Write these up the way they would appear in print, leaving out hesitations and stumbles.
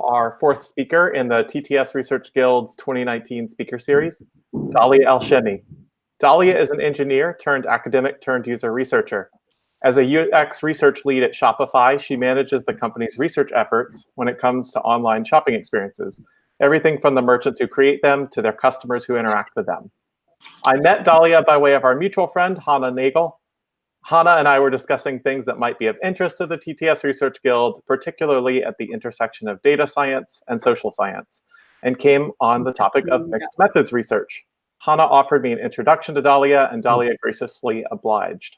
our fourth speaker in the TTS Research Guild's 2019 speaker series, Dalia El-Shimy. Dalia is an engineer turned academic turned user researcher. As a UX research lead at Shopify, she manages the company's research efforts when it comes to online shopping experiences, everything from the merchants who create them to their customers who interact with them. I met Dalia by way of our mutual friend, Hannah Nagel. Hannah and I were discussing things that might be of interest to the TTS Research Guild, particularly at the intersection of data science and social science, and came on the topic of mixed methods research. Hannah offered me an introduction to Dalia, and Dalia graciously obliged.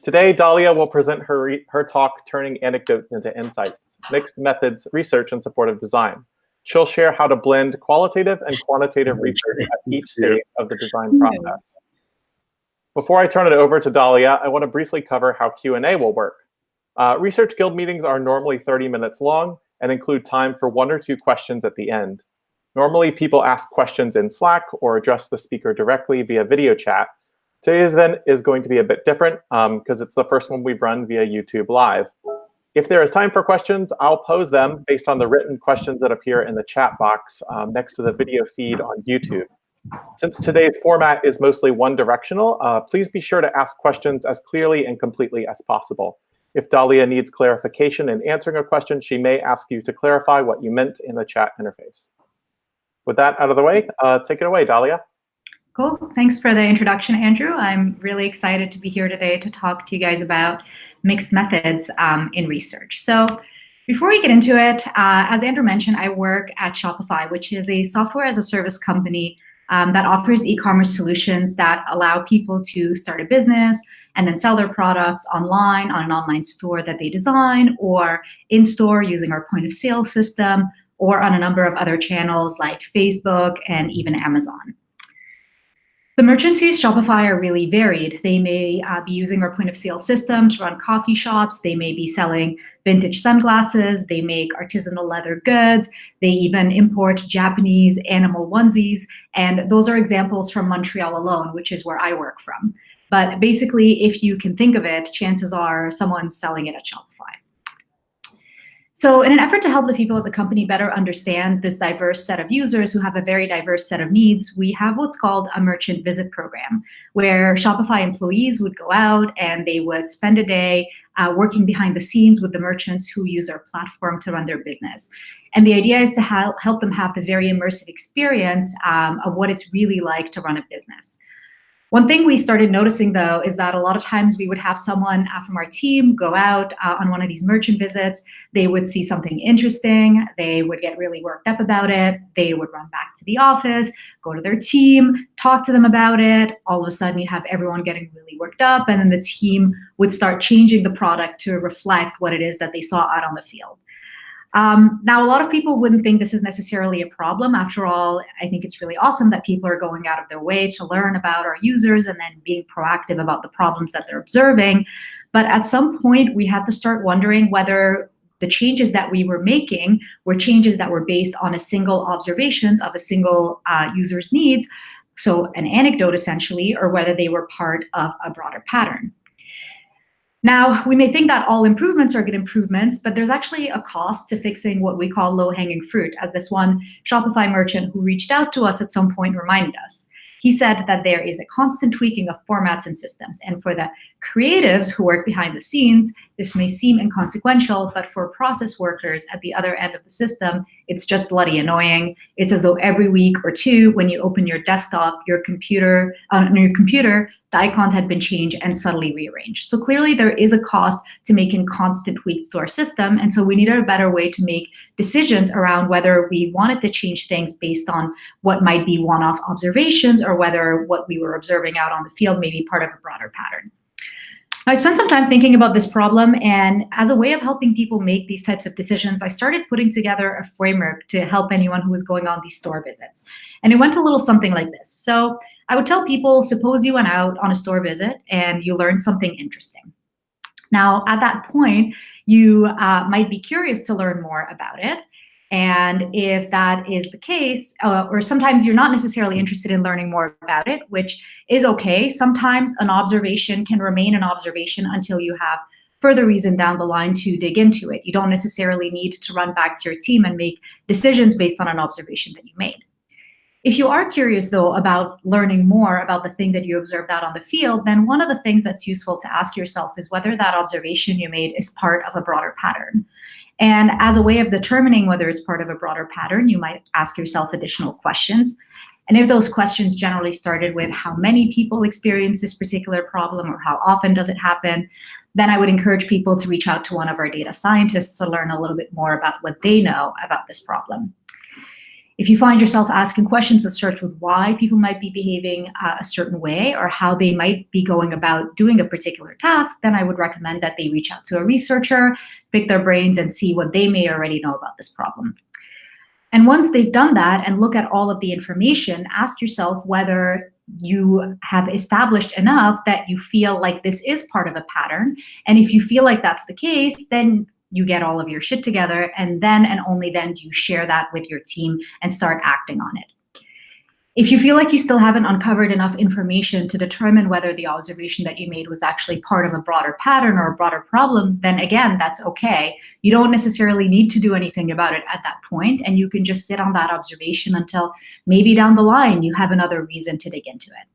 Today, Dalia will present her talk, Turning Anecdotes into Insights, Mixed Methods Research in Support of Design. She'll share how to blend qualitative and quantitative research at each stage of the design process. Before I turn it over to Dalia, I want to briefly cover how Q&A will work. Research Guild meetings are normally 30 minutes long and include time for 1 or 2 questions at the end. Normally, people ask questions in Slack or address the speaker directly via video chat. Today's event is going to be a bit different because it's the first one we've run via YouTube Live. If there is time for questions, I'll pose them based on the written questions that appear in the chat box next to the video feed on YouTube. Since today's format is mostly one-directional, please be sure to ask questions as clearly and completely as possible. If Dalia needs clarification in answering a question, she may ask you to clarify what you meant in the chat interface. With that out of the way, take it away, Dalia. Cool. Thanks for the introduction, Andrew. I'm really excited to be here today to talk to you guys about mixed methods in research. So before we get into it, as Andrew mentioned, I work at Shopify, which is a software as a service company that offers e-commerce solutions that allow people to start a business and then sell their products online on an online store that they design, or in-store using our point of sale system, or on a number of other channels like Facebook and even Amazon. The merchants who use Shopify are really varied. They may be using our point of sale system to run coffee shops. They may be selling vintage sunglasses. They make artisanal leather goods. They even import Japanese animal onesies. And those are examples from Montreal alone, which is where I work from. But basically, if you can think of it, chances are someone's selling it at Shopify. So in an effort to help the people at the company better understand this diverse set of users who have a very diverse set of needs, we have what's called a merchant visit program, where Shopify employees would go out and they would spend a day working behind the scenes with the merchants who use our platform to run their business. And the idea is to help them have this very immersive experience of what it's really like to run a business. One thing we started noticing, though, is that a lot of times we would have someone from our team go out on one of these merchant visits. They would see something interesting. They would get really worked up about it. They would run back to the office, go to their team, talk to them about it. All of a sudden, you have everyone getting really worked up, and then the team would start changing the product to reflect what it is that they saw out on the field. Now, a lot of people wouldn't think this is necessarily a problem. After all, I think it's really awesome that people are going out of their way to learn about our users and then being proactive about the problems that they're observing. But at some point, we had to start wondering whether the changes that we were making were changes that were based on a single observations of a single user's needs, so an anecdote essentially, or whether they were part of a broader pattern. Now, we may think that all improvements are good improvements, but there's actually a cost to fixing what we call low-hanging fruit, as this one Shopify merchant who reached out to us at some point reminded us. He said that there is a constant tweaking of formats and systems. And for the creatives who work behind the scenes, this may seem inconsequential, but for process workers at the other end of the system, it's just bloody annoying. It's as though every week or two, when you open your desktop, your computer, the icons had been changed and subtly rearranged. So clearly there is a cost to making constant tweaks to our system. And so we needed a better way to make decisions around whether we wanted to change things based on what might be one-off observations or whether what we were observing out on the field may be part of a broader pattern. I spent some time thinking about this problem, and as a way of helping people make these types of decisions, I started putting together a framework to help anyone who was going on these store visits. And it went a little something like this. So I would tell people, suppose you went out on a store visit and you learned something interesting. Now, at that point, you might be curious to learn more about it. And if that is the case, or sometimes you're not necessarily interested in learning more about it, which is okay. Sometimes an observation can remain an observation until you have further reason down the line to dig into it. You don't necessarily need to run back to your team and make decisions based on an observation that you made. If you are curious, though, about learning more about the thing that you observed out on the field, then one of the things that's useful to ask yourself is whether that observation you made is part of a broader pattern. And as a way of determining whether it's part of a broader pattern, you might ask yourself additional questions. And if those questions generally started with how many people experience this particular problem or how often does it happen, then I would encourage people to reach out to one of our data scientists to learn a little bit more about what they know about this problem. If you find yourself asking questions that start with why people might be behaving a certain way or how they might be going about doing a particular task, then I would recommend that they reach out to a researcher, pick their brains, and see what they may already know about this problem. And once they've done that and look at all of the information, ask yourself whether you have established enough that you feel like this is part of a pattern. And if you feel like that's the case, then you get all of your shit together, and then and only then do you share that with your team and start acting on it. If you feel like you still haven't uncovered enough information to determine whether the observation that you made was actually part of a broader pattern or a broader problem, then again, that's okay. You don't necessarily need to do anything about it at that point, and you can just sit on that observation until maybe down the line you have another reason to dig into it.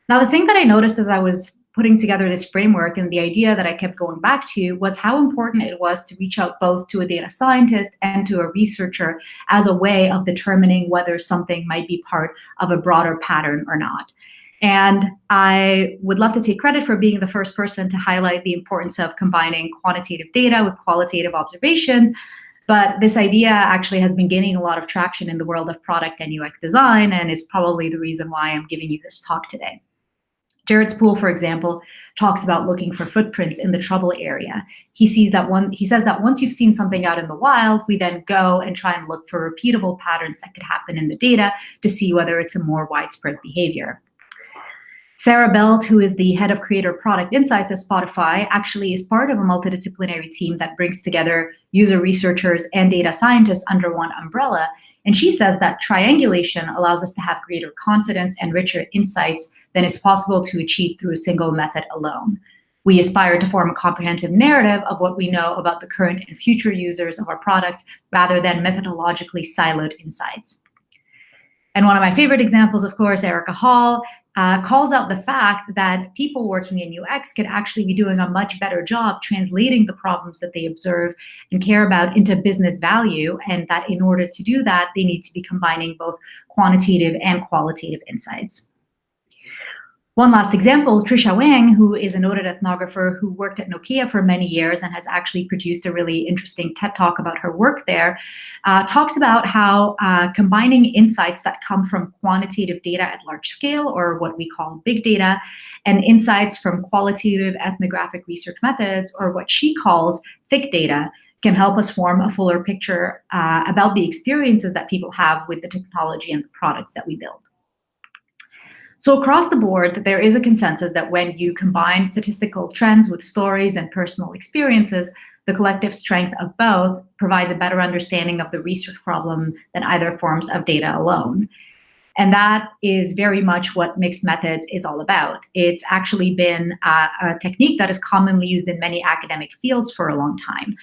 Now, the thing that I noticed as I was putting together this framework, and the idea that I kept going back to, was how important it was to reach out both to a data scientist and to a researcher as a way of determining whether something might be part of a broader pattern or not. And I would love to take credit for being the first person to highlight the importance of combining quantitative data with qualitative observations. But this idea actually has been gaining a lot of traction in the world of product and UX design, and is probably the reason why I'm giving you this talk today. Jared Spool, for example, talks about looking for footprints in the trouble area. He says that once you've seen something out in the wild, we then go and try and look for repeatable patterns that could happen in the data to see whether it's a more widespread behavior. Sarah Belt, who is the head of creator product insights at Spotify, actually is part of a multidisciplinary team that brings together user researchers and data scientists under one umbrella. And she says that triangulation allows us to have greater confidence and richer insights than is possible to achieve through a single method alone. We aspire to form a comprehensive narrative of what we know about the current and future users of our products rather than methodologically siloed insights. And one of my favorite examples, of course, Erica Hall, calls out the fact that people working in UX could actually be doing a much better job translating the problems that they observe and care about into business value, and that in order to do that, they need to be combining both quantitative and qualitative insights. One last example, Trisha Wang, who is a noted ethnographer who worked at Nokia for many years and has actually produced a really interesting TED Talk about her work there, talks about how combining insights that come from quantitative data at large scale, or what we call big data, and insights from qualitative ethnographic research methods, or what she calls thick data, can help us form a fuller picture about the experiences that people have with the technology and the products that we build. So across the board, there is a consensus that when you combine statistical trends with stories and personal experiences, the collective strength of both provides a better understanding of the research problem than either forms of data alone. And that is very much what mixed methods is all about. It's actually been a technique that is commonly used in many academic fields for a long time.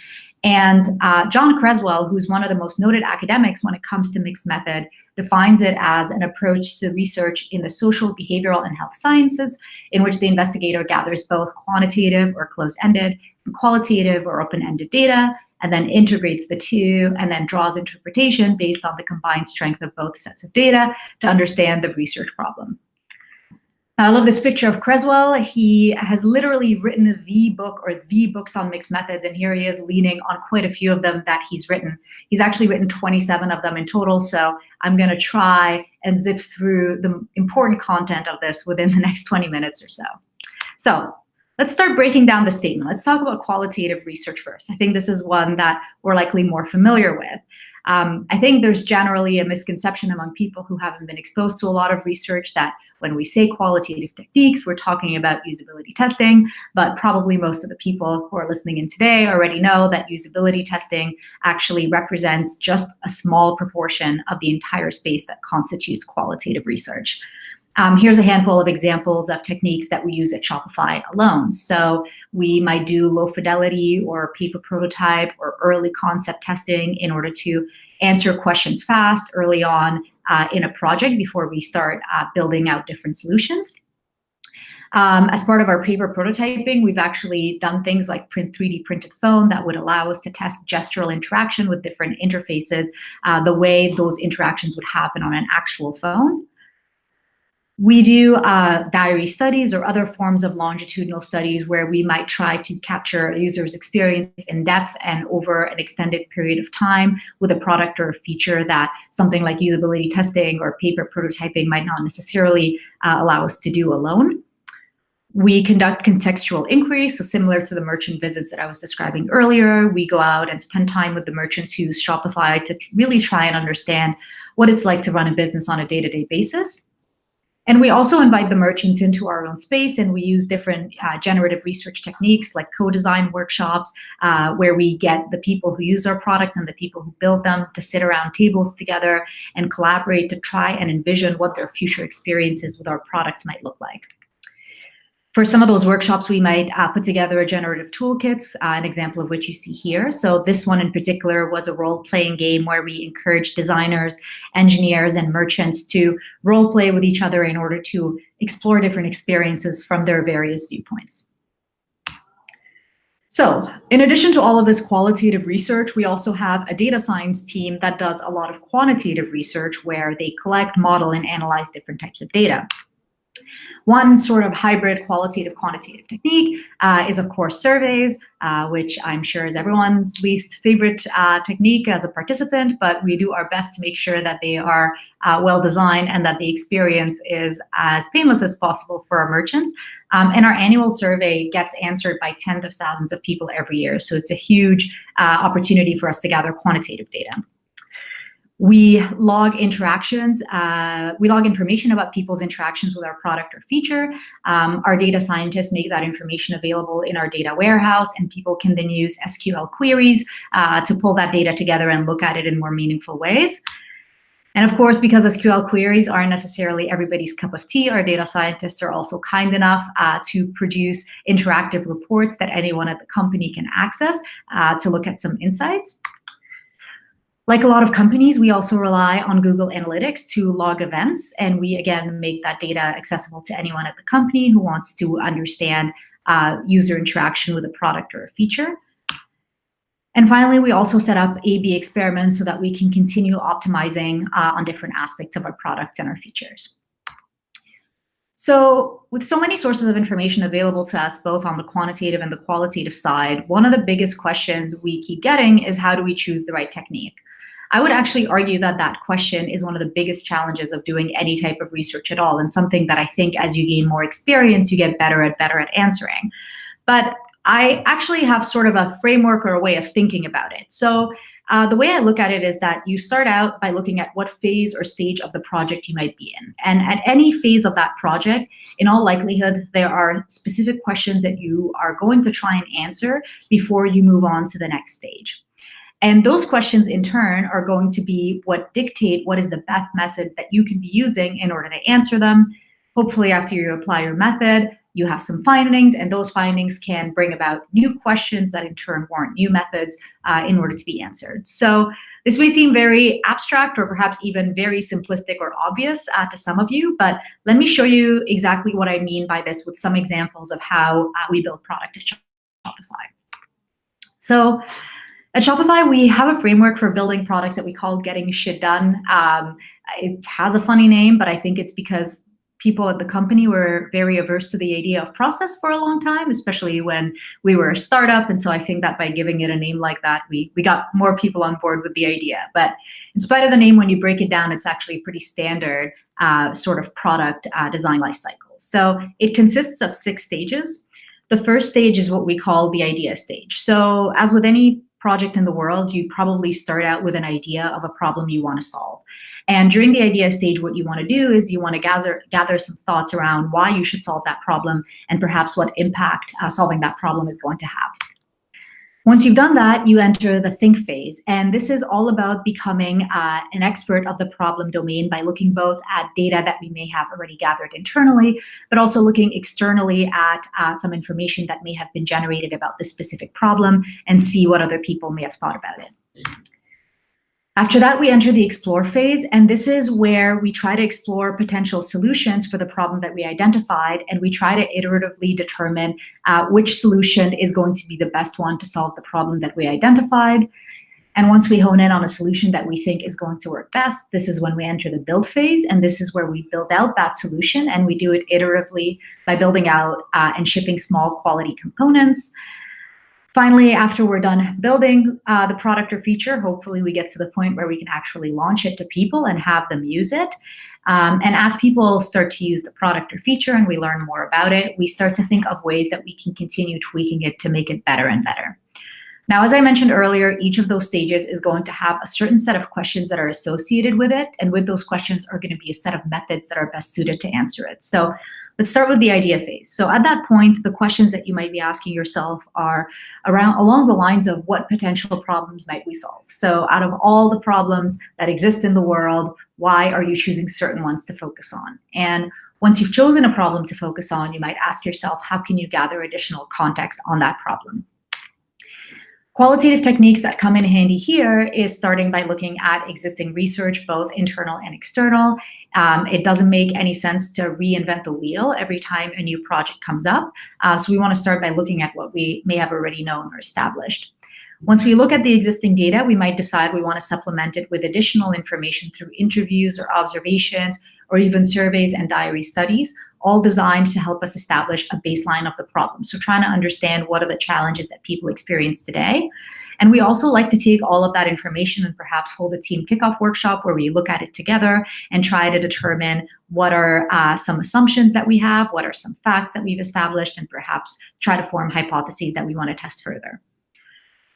And John Creswell, who's one of the most noted academics when it comes to mixed method, defines it as an approach to research in the social, behavioral, and health sciences, in which the investigator gathers both quantitative or closed-ended and qualitative or open-ended data, and then integrates the two, and then draws interpretation based on the combined strength of both sets of data to understand the research problem. I love this picture of Creswell. He has literally written the book or the books on mixed methods, and here he is leaning on quite a few of them that he's written. He's actually written 27 of them in total, so I'm going to try and zip through the important content of this within the next 20 minutes or so. So let's start breaking down the statement. Let's talk about qualitative research first. I think this is one that we're likely more familiar with. I think there's generally a misconception among people who haven't been exposed to a lot of research that when we say qualitative techniques, we're talking about usability testing, but probably most of the people who are listening in today already know that usability testing actually represents just a small proportion of the entire space that constitutes qualitative research. Here's a handful of examples of techniques that we use at Shopify alone. So we might do low fidelity or paper prototype or early concept testing in order to answer questions fast early on in a project before we start building out different solutions. As part of our paper prototyping, we've actually done things like print 3D printed phone that would allow us to test gestural interaction with different interfaces, the way those interactions would happen on an actual phone. We do diary studies or other forms of longitudinal studies where we might try to capture a user's experience in depth and over an extended period of time with a product or a feature that something like usability testing or paper prototyping might not necessarily allow us to do alone. We conduct contextual inquiry, so similar to the merchant visits that I was describing earlier, we go out and spend time with the merchants who use Shopify to really try and understand what it's like to run a business on a day-to-day basis. And we also invite the merchants into our own space, and we use different generative research techniques like co-design workshops, where we get the people who use our products and the people who build them to sit around tables together and collaborate to try and envision what their future experiences with our products might look like. For some of those workshops, we might put together a generative toolkit, an example of which you see here. So this one in particular was a role-playing game where we encourage designers, engineers, and merchants to role-play with each other in order to explore different experiences from their various viewpoints. So in addition to all of this qualitative research, we also have a data science team that does a lot of quantitative research where they collect, model, and analyze different types of data. One sort of hybrid qualitative quantitative technique is, of course, surveys, which I'm sure is everyone's least favorite technique as a participant, but we do our best to make sure that they are well designed and that the experience is as painless as possible for our merchants. And our annual survey gets answered by tens of thousands of people every year. So it's a huge opportunity for us to gather quantitative data. We log interactions. We log information about people's interactions with our product or feature. Our data scientists make that information available in our data warehouse, and people can then use SQL queries to pull that data together and look at it in more meaningful ways. And of course, because SQL queries aren't necessarily everybody's cup of tea, our data scientists are also kind enough to produce interactive reports that anyone at the company can access to look at some insights. Like a lot of companies, we also rely on Google Analytics to log events, and we again make that data accessible to anyone at the company who wants to understand user interaction with a product or a feature. And finally, we also set up A/B experiments so that we can continue optimizing on different aspects of our products and our features. So with so many sources of information available to us, both on the quantitative and the qualitative side, one of the biggest questions we keep getting is, how do we choose the right technique? I would actually argue that that question is one of the biggest challenges of doing any type of research at all, and something that I think as you gain more experience, you get better at answering. But I actually have sort of a framework or a way of thinking about it. So the way I look at it is that you start out by looking at what phase or stage of the project you might be in. And at any phase of that project, in all likelihood, there are specific questions that you are going to try and answer before you move on to the next stage. And those questions, in turn, are going to be what dictate what is the best method that you can be using in order to answer them. Hopefully, after you apply your method, you have some findings, and those findings can bring about new questions that, in turn, warrant new methods in order to be answered. So this may seem very abstract or perhaps even very simplistic or obvious to some of you, but let me show you exactly what I mean by this with some examples of how we build product at Shopify. So at Shopify, we have a framework for building products that we call Getting Shit Done. It has a funny name, but I think it's because people at the company were very averse to the idea of process for a long time, especially when we were a startup. And so I think that by giving it a name like that, we got more people on board with the idea. But in spite of the name, when you break it down, it's actually a pretty standard sort of product design lifecycle. So it consists of 6 stages. The first stage is what we call the idea stage. So as with any project in the world, you probably start out with an idea of a problem you want to solve. And during the idea stage, what you want to do is you want to gather some thoughts around why you should solve that problem and perhaps what impact solving that problem is going to have. Once you've done that, you enter the think phase. And this is all about becoming an expert of the problem domain by looking both at data that we may have already gathered internally, but also looking externally at some information that may have been generated about this specific problem and see what other people may have thought about it. After that, we enter the explore phase, and this is where we try to explore potential solutions for the problem that we identified, and we try to iteratively determine which solution is going to be the best one to solve the problem that we identified. And once we hone in on a solution that we think is going to work best, this is when we enter the build phase, and this is where we build out that solution, and we do it iteratively by building out and shipping small quality components. Finally, after we're done building the product or feature, hopefully we get to the point where we can actually launch it to people and have them use it. And as people start to use the product or feature and we learn more about it, we start to think of ways that we can continue tweaking it to make it better and better. Now, as I mentioned earlier, each of those stages is going to have a certain set of questions that are associated with it. And with those questions are going to be a set of methods that are best suited to answer it. So let's start with the idea phase. So at that point, the questions that you might be asking yourself are along the lines of what potential problems might we solve? So out of all the problems that exist in the world, why are you choosing certain ones to focus on? And once you've chosen a problem to focus on, you might ask yourself, how can you gather additional context on that problem? Qualitative techniques that come in handy here is starting by looking at existing research, both internal and external. It doesn't make any sense to reinvent the wheel every time a new project comes up. So we want to start by looking at what we may have already known or established. Once we look at the existing data, we might decide we want to supplement it with additional information through interviews or observations, or even surveys and diary studies, all designed to help us establish a baseline of the problem. So trying to understand what are the challenges that people experience today. And we also like to take all of that information and perhaps hold a team kickoff workshop where we look at it together and try to determine what are some assumptions that we have, what are some facts that we've established, and perhaps try to form hypotheses that we want to test further.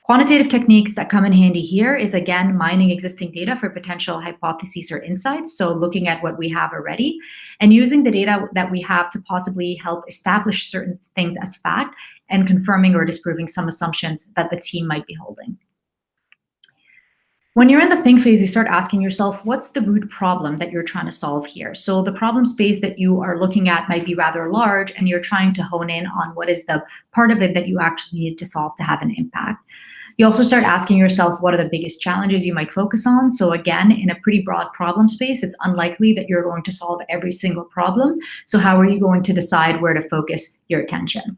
Quantitative techniques that come in handy here is, again, mining existing data for potential hypotheses or insights. So looking at what we have already and using the data that we have to possibly help establish certain things as fact and confirming or disproving some assumptions that the team might be holding. When you're in the think phase, you start asking yourself, what's the root problem that you're trying to solve here? So the problem space that you are looking at might be rather large, and you're trying to hone in on what is the part of it that you actually need to solve to have an impact. You also start asking yourself, what are the biggest challenges you might focus on? So again, in a pretty broad problem space, it's unlikely that you're going to solve every single problem. So how are you going to decide where to focus your attention?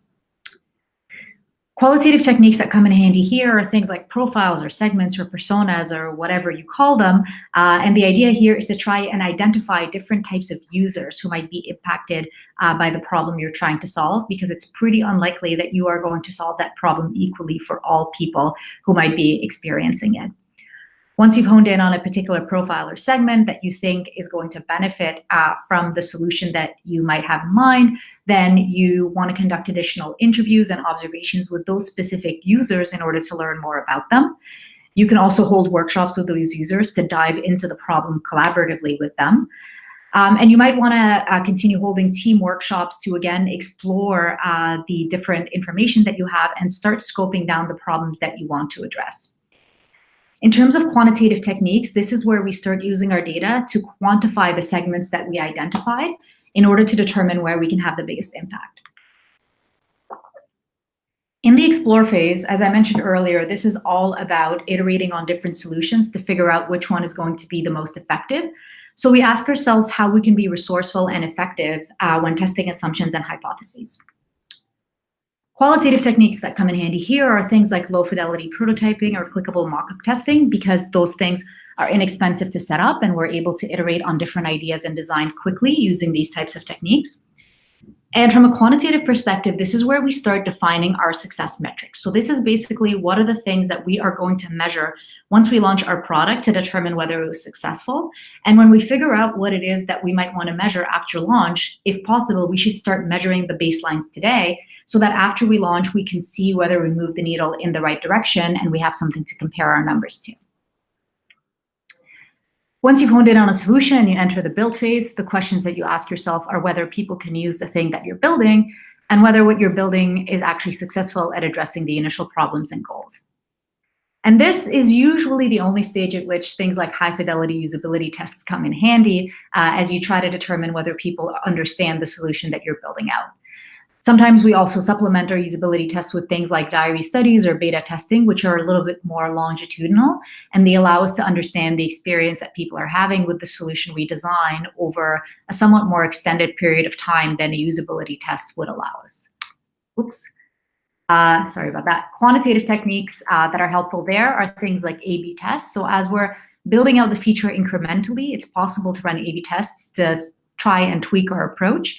Qualitative techniques that come in handy here are things like profiles or segments or personas or whatever you call them. And the idea here is to try and identify different types of users who might be impacted by the problem you're trying to solve, because it's pretty unlikely that you are going to solve that problem equally for all people who might be experiencing it. Once you've honed in on a particular profile or segment that you think is going to benefit from the solution that you might have in mind, then you want to conduct additional interviews and observations with those specific users in order to learn more about them. You can also hold workshops with those users to dive into the problem collaboratively with them. And you might want to continue holding team workshops to, again, explore the different information that you have and start scoping down the problems that you want to address. In terms of quantitative techniques, this is where we start using our data to quantify the segments that we identified in order to determine where we can have the biggest impact. In the explore phase, as I mentioned earlier, this is all about iterating on different solutions to figure out which one is going to be the most effective. So we ask ourselves how we can be resourceful and effective when testing assumptions and hypotheses. Qualitative techniques that come in handy here are things like low fidelity prototyping or clickable mockup testing, because those things are inexpensive to set up and we're able to iterate on different ideas and design quickly using these types of techniques. And from a quantitative perspective, this is where we start defining our success metrics. So this is basically what are the things that we are going to measure once we launch our product to determine whether it was successful. And when we figure out what it is that we might want to measure after launch, if possible, we should start measuring the baselines today so that after we launch, we can see whether we move the needle in the right direction and we have something to compare our numbers to. Once you've honed in on a solution and you enter the build phase, the questions that you ask yourself are whether people can use the thing that you're building, and whether what you're building is actually successful at addressing the initial problems and goals. And this is usually the only stage at which things like high-fidelity usability tests come in handy as you try to determine whether people understand the solution that you're building out. Sometimes we also supplement our usability tests with things like diary studies or beta testing, which are a little bit more longitudinal, and they allow us to understand the experience that people are having with the solution we design over a somewhat more extended period of time than a usability test would allow us. Oops. Sorry about that. Quantitative techniques that are helpful there are things like A/B tests. So as we're building out the feature incrementally, it's possible to run A/B tests to try and tweak our approach.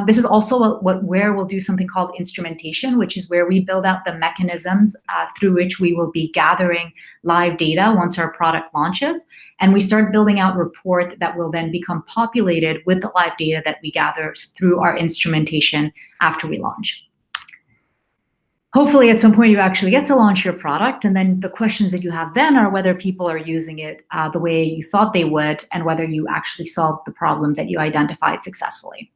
This is also where we'll do something called instrumentation, which is where we build out the mechanisms through which we will be gathering live data once our product launches. And we start building out a report that will then become populated with the live data that we gather through our instrumentation after we launch. Hopefully at some point you actually get to launch your product, and then the questions that you have then are whether people are using it the way you thought they would and whether you actually solved the problem that you identified successfully.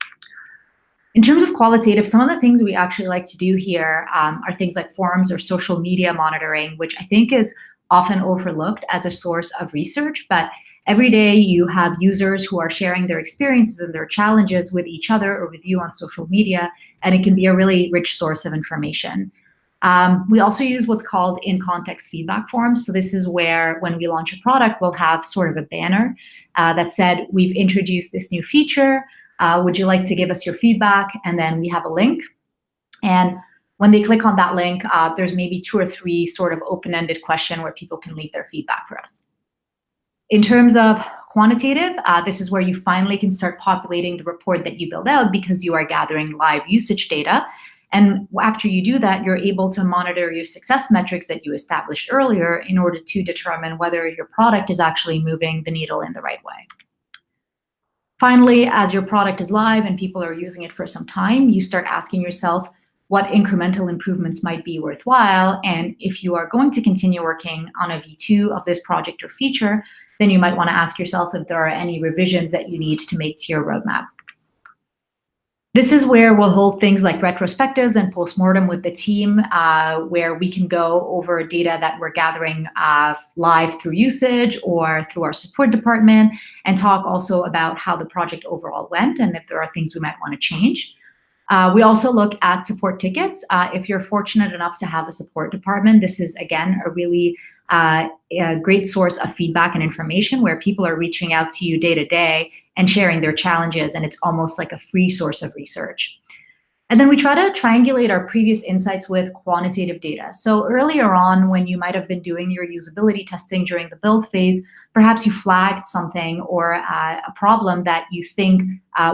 In terms of qualitative, some of the things we actually like to do here are things like forums or social media monitoring, which I think is often overlooked as a source of research, but every day you have users who are sharing their experiences and their challenges with each other or with you on social media, and it can be a really rich source of information. We also use what's called in-context feedback forms. So this is where when we launch a product, we'll have sort of a banner that said, we've introduced this new feature. Would you like to give us your feedback? And then we have a link. And when they click on that link, there's maybe 2 or 3 sort of open-ended questions where people can leave their feedback for us. In terms of quantitative, this is where you finally can start populating the report that you build out because you are gathering live usage data. And after you do that, you're able to monitor your success metrics that you established earlier in order to determine whether your product is actually moving the needle in the right way. Finally, as your product is live and people are using it for some time, you start asking yourself what incremental improvements might be worthwhile. And if you are going to continue working on a V2 of this project or feature, then you might want to ask yourself if there are any revisions that you need to make to your roadmap. This is where we'll hold things like retrospectives and postmortem with the team, where we can go over data that we're gathering live through usage or through our support department, and talk also about how the project overall went and if there are things we might want to change. We also look at support tickets. If you're fortunate enough to have a support department, this is, again, a really a great source of feedback and information where people are reaching out to you day to day and sharing their challenges, and it's almost like a free source of research. And then we try to triangulate our previous insights with quantitative data. So earlier on, when you might have been doing your usability testing during the build phase, perhaps you flagged something or a problem that you think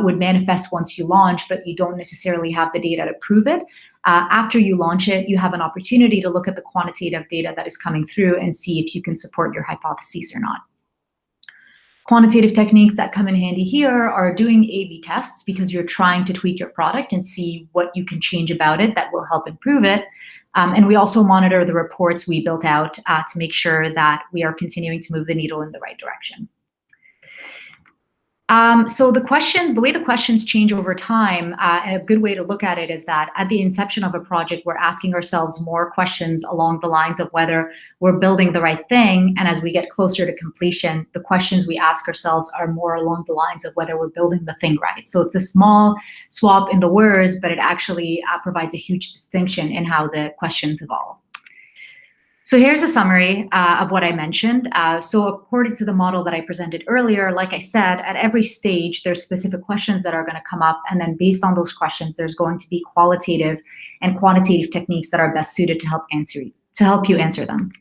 would manifest once you launch, but you don't necessarily have the data to prove it. After you launch it, you have an opportunity to look at the quantitative data that is coming through and see if you can support your hypotheses or not. Quantitative techniques that come in handy here are doing A/B tests because you're trying to tweak your product and see what you can change about it that will help improve it. And we also monitor the reports we built out to make sure that we are continuing to move the needle in the right direction. So the way the questions change over time, and a good way to look at it is that at the inception of a project, we're asking ourselves more questions along the lines of whether we're building the right thing. And as we get closer to completion, the questions we ask ourselves are more along the lines of whether we're building the thing right. So it's a small swap in the words, but it actually provides a huge distinction in how the questions evolve. So here's a summary of what I mentioned. So according to the model that I presented earlier, like I said, at every stage, there's specific questions that are going to come up. And then based on those questions, there's going to be qualitative and quantitative techniques that are best suited to help you answer them.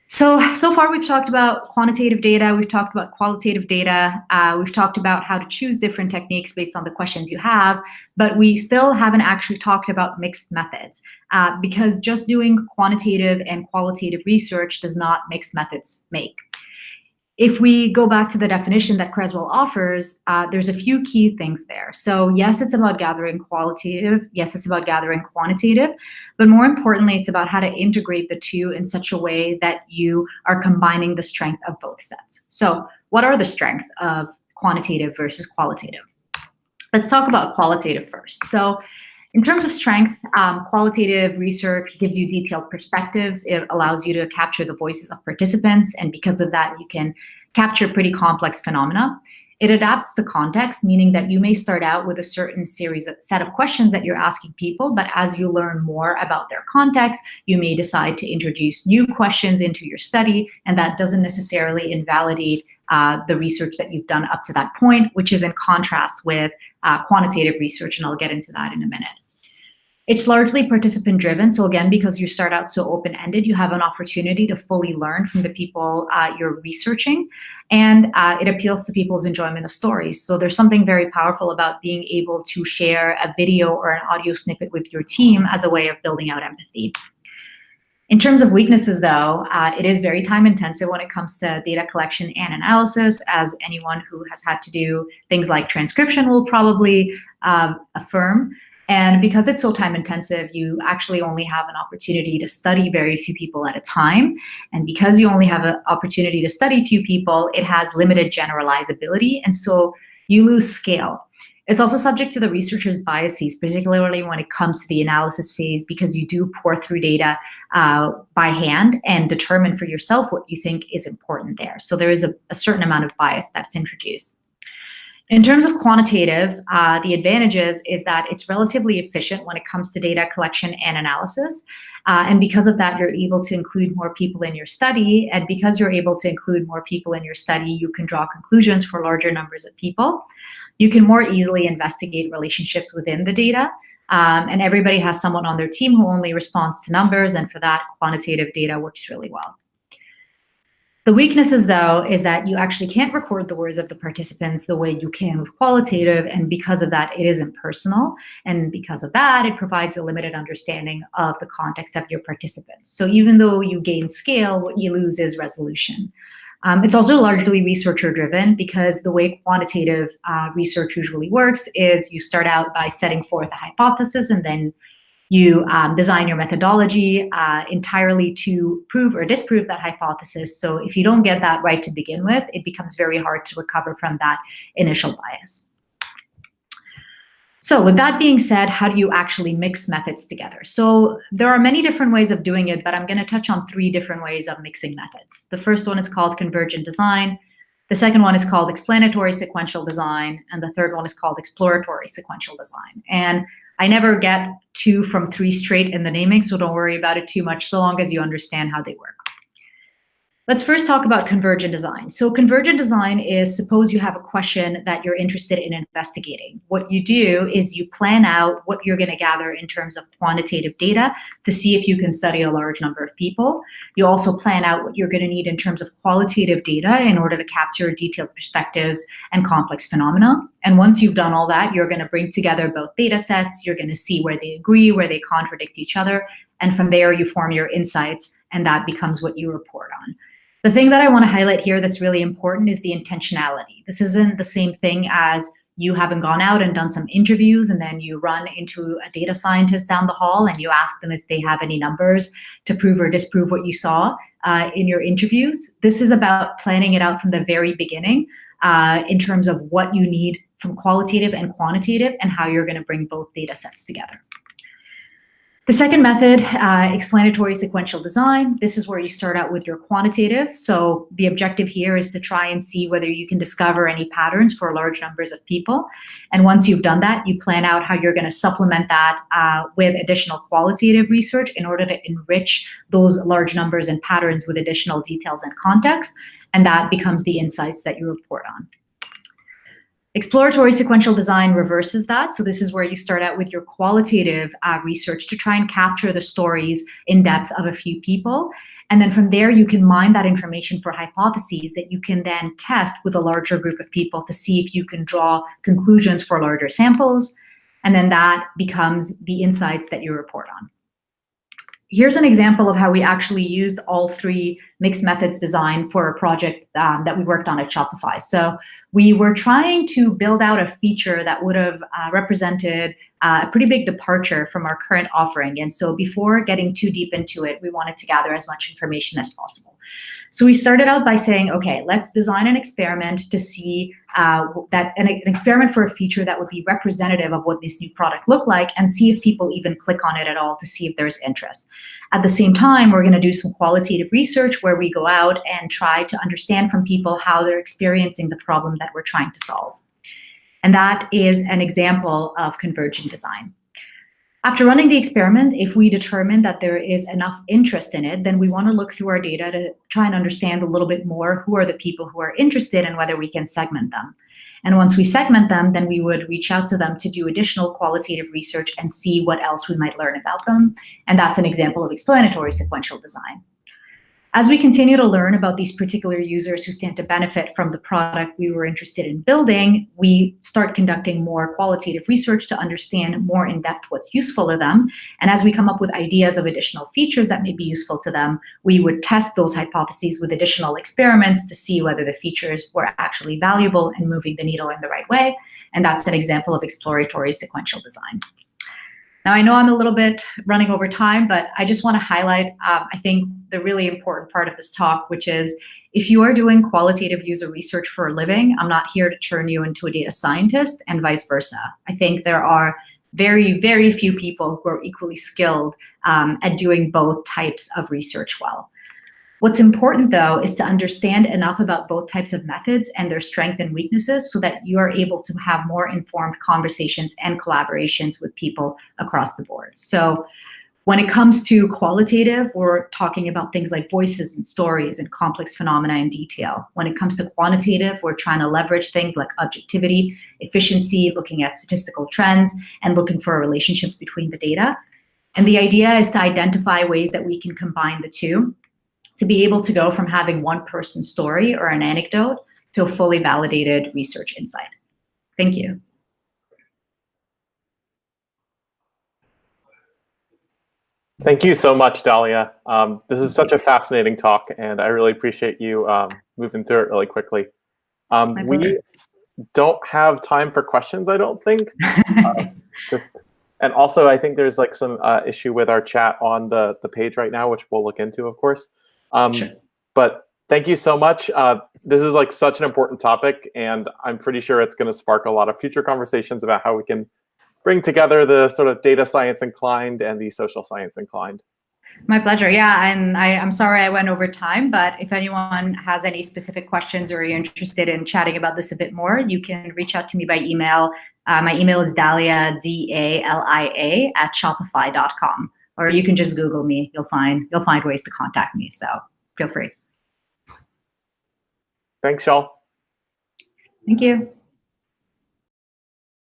So far we've talked about quantitative data, we've talked about qualitative data, we've talked about how to choose different techniques based on the questions you have, but we still haven't actually talked about mixed methods because just doing quantitative and qualitative research does not mixed methods make. If we go back to the definition that Creswell offers, there's a few key things there. So yes, it's about gathering qualitative. Yes, it's about gathering quantitative. But more importantly, it's about how to integrate the two in such a way that you are combining the strength of both sets. So what are the strengths of quantitative versus qualitative? Let's talk about qualitative first. So in terms of strength, qualitative research gives you detailed perspectives. It allows you to capture the voices of participants, and because of that, you can capture pretty complex phenomena. It adapts the context, meaning that you may start out with a certain set of questions that you're asking people, but as you learn more about their context, you may decide to introduce new questions into your study, and that doesn't necessarily invalidate the research that you've done up to that point, which is in contrast with quantitative research, and I'll get into that in a minute. It's largely participant-driven, so again, because you start out so open-ended, you have an opportunity to fully learn from the people you're researching, and it appeals to people's enjoyment of stories. So there's something very powerful about being able to share a video or an audio snippet with your team as a way of building out empathy. In terms of weaknesses, though, it is very time-intensive when it comes to data collection and analysis, as anyone who has had to do things like transcription will probably affirm. And because it's so time intensive, you actually only have an opportunity to study very few people at a time. And because you only have an opportunity to study few people, it has limited generalizability. And so you lose scale. It's also subject to the researcher's biases, particularly when it comes to the analysis phase, because you do pour through data by hand and determine for yourself what you think is important there. So there is a certain amount of bias that's introduced. In terms of quantitative, the advantages is that it's relatively efficient when it comes to data collection and analysis. And because of that, you're able to include more people in your study. And because you're able to include more people in your study, you can draw conclusions for larger numbers of people. You can more easily investigate relationships within the data. And everybody has someone on their team who only responds to numbers. And for that, quantitative data works really well. The weaknesses, though, is that you actually can't record the words of the participants the way you can with qualitative, and because of that, it isn't personal, and because of that, it provides a limited understanding of the context of your participants. So even though you gain scale, what you lose is resolution. It's also largely researcher-driven, because the way quantitative research usually works is you start out by setting forth a hypothesis, and then you design your methodology entirely to prove or disprove that hypothesis. So if you don't get that right to begin with, it becomes very hard to recover from that initial bias. So with that being said, how do you actually mix methods together? So there are many different ways of doing it, but I'm going to touch on 3 different ways of mixing methods. The first one is called convergent design. The second one is called explanatory sequential design. And the third one is called exploratory sequential design. And I never get 2 from 3 straight in the naming, so don't worry about it too much, so long as you understand how they work. Let's first talk about convergent design. So convergent design is, suppose you have a question that you're interested in investigating. What you do is you plan out what you're going to gather in terms of quantitative data to see if you can study a large number of people. You also plan out what you're going to need in terms of qualitative data in order to capture detailed perspectives and complex phenomena. And once you've done all that, you're going to bring together both data sets. You're going to see where they agree, where they contradict each other. And from there, you form your insights, and that becomes what you report on. The thing that I want to highlight here that's really important is the intentionality. This isn't the same thing as you having gone out and done some interviews and then you run into a data scientist down the hall and you ask them if they have any numbers to prove or disprove what you saw in your interviews. This is about planning it out from the very beginning in terms of what you need from qualitative and quantitative and how you're going to bring both data sets together. The second method, explanatory sequential design. This is where you start out with your quantitative. So the objective here is to try and see whether you can discover any patterns for large numbers of people. And once you've done that, you plan out how you're going to supplement that with additional qualitative research in order to enrich those large numbers and patterns with additional details and context. And that becomes the insights that you report on. Exploratory sequential design reverses that. So this is where you start out with your qualitative research to try and capture the stories in depth of a few people. And then from there, you can mine that information for hypotheses that you can then test with a larger group of people to see if you can draw conclusions for larger samples. And then that becomes the insights that you report on. Here's an example of how we actually used all 3 mixed methods design for a project that we worked on at Shopify. So we were trying to build out a feature that would have represented a pretty big departure from our current offering. And so before getting too deep into it, we wanted to gather as much information as possible. So we started out by saying, okay, let's design an experiment to see an experiment for a feature that would be representative of what this new product looked like, and see if people even click on it at all to see if there's interest. At the same time, we're going to do some qualitative research where we go out and try to understand from people how they're experiencing the problem that we're trying to solve. And that is an example of convergent design. After running the experiment, if we determine that there is enough interest in it, then we want to look through our data to try and understand a little bit more who are the people who are interested and whether we can segment them. And once we segment them, then we would reach out to them to do additional qualitative research and see what else we might learn about them. And that's an example of explanatory sequential design. As we continue to learn about these particular users who stand to benefit from the product we were interested in building, we start conducting more qualitative research to understand more in depth what's useful to them. And as we come up with ideas of additional features that may be useful to them, we would test those hypotheses with additional experiments to see whether the features were actually valuable and moving the needle in the right way. And that's an example of exploratory sequential design. Now, I know I'm a little bit running over time, but I just want to highlight, I think, the really important part of this talk, which is if you are doing qualitative user research for a living, I'm not here to turn you into a data scientist and vice versa. I think there are very, very few people who are equally skilled at doing both types of research well. What's important, though, is to understand enough about both types of methods and their strengths and weaknesses so that you are able to have more informed conversations and collaborations with people across the board. So when it comes to qualitative, we're talking about things like voices and stories and complex phenomena in detail. When it comes to quantitative, we're trying to leverage things like objectivity, efficiency, looking at statistical trends, and looking for relationships between the data. And the idea is to identify ways that we can combine the two to be able to go from having one person's story or an anecdote to a fully validated research insight. Thank you. Thank you so much, Dalia. This is such a fascinating talk, and I really appreciate you moving through it really quickly. We don't have time for questions, I don't think. And also, I think there's like some issue with our chat on the page right now, which we'll look into, of course. Sure. But thank you so much. This is like such an important topic, and I'm pretty sure it's going to spark a lot of future conversations about how we can bring together the sort of data science inclined and the social science inclined. My pleasure. Yeah, and I'm sorry I went over time, but if anyone has any specific questions or you're interested in chatting about this a bit more, you can reach out to me by email. My email is Dalia, D-A-L-I-A, @shopify.com. Or you can just Google me. You'll find ways to contact me. So feel free. Thanks, y'all. Thank you.